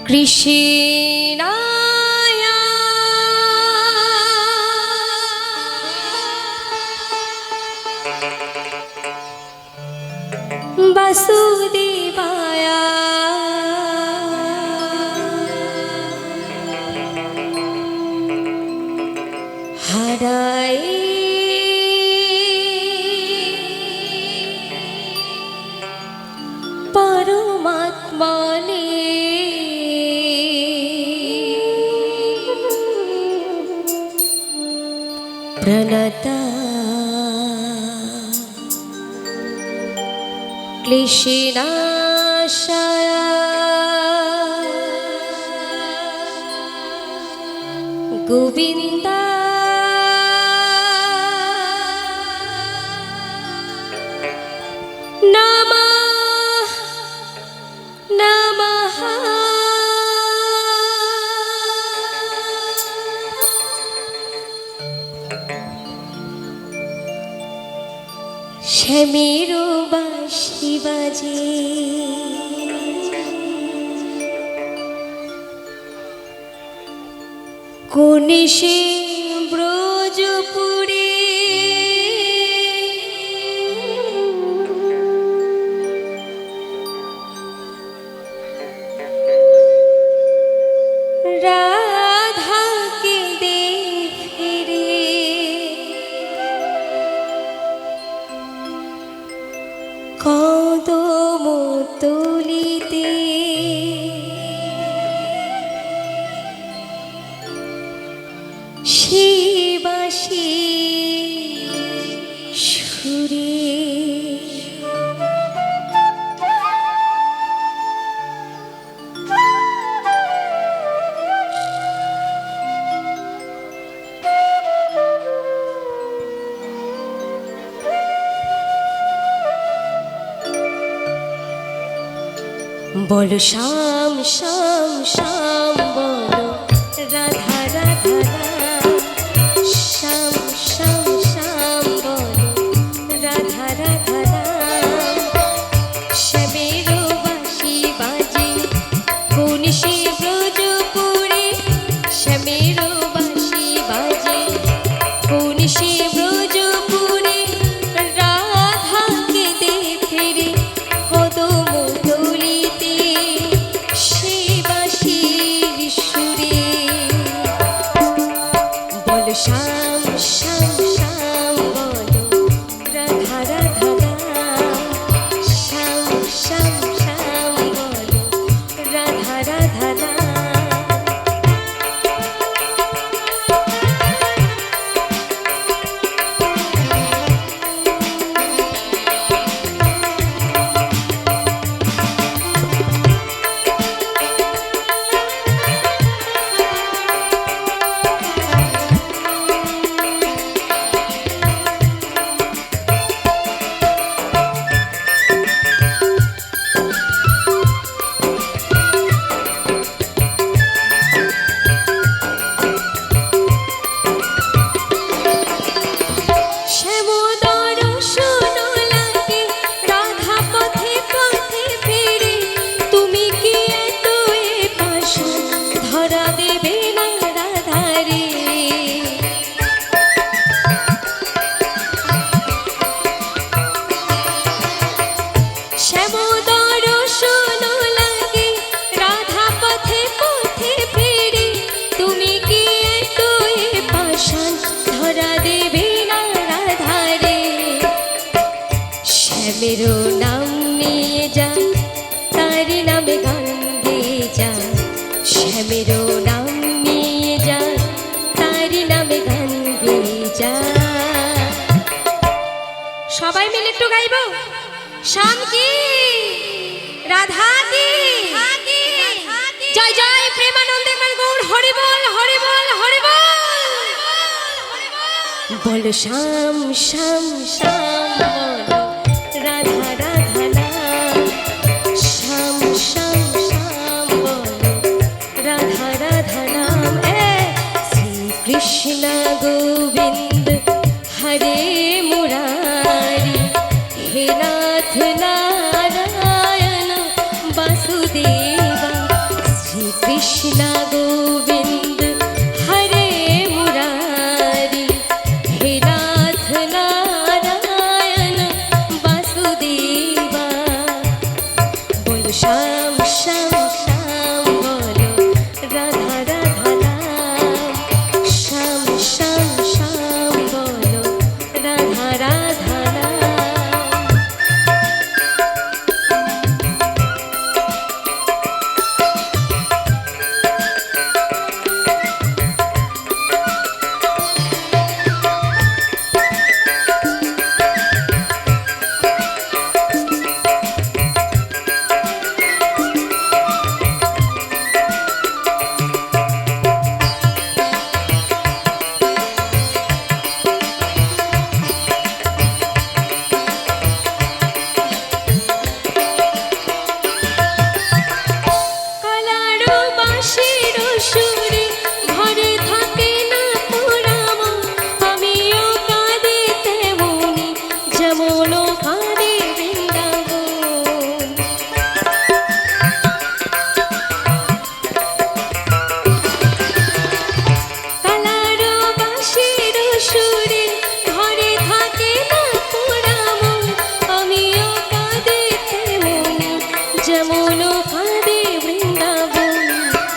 কৃষ্ণায় বাসুদেবায় হরায় পরমাত্মনে প্রণতা ক্লেশনাশায় গোবিন্দা নমঃ নমঃ শ্যামের বাঁশি বাজে কোনে সে ব্রজপুরে রাধাকে দে ফিরে কদম তুলিতে শিবাসী সুরে বলো শ্যাম শ্যাম শ্যাম বলো রাধা রাধা শ্যাম শ্যাম শ্যাম বলো রাধা রাধা শ্যামের বাঁশি বাজে কোন সে ব্রজপুরে শ্যামের বাঁশি বাজে কোন সে ব্রজপুরে রাধাকে দে ফিরে কদম তুলিতে শিবাশীর সুরে বলো শ্যাম শ্যাম শ্যাম বলো রাধা রাধা শ্যাম শ্যাম শ্যাম বলো রাধা রাধা শ্যামেরো নাম নিয়ে যা তার নামে গান গেয়ে যা শ্যামেরো নাম নিয়ে যা তার নামে গান গেয়ে যা সবাই মিলে একটু গাইব শ্যাম কি রাধা কি জয় জয় প্রেমানন্দে গৌর হরি বল হরি বল হরি বল বলো শ্যাম শ্যাম শ্যাম বলো রাধা রাধা শ্যাম শ্যাম শ্যাম বলো রাধা রাধা নাম শ্রী কৃষ্ণ গোবিন্দ হরে মুরারি হে নাথ নারায়ণ বাসুদেবা শ্রী কৃষ্ণ গোবিন্দ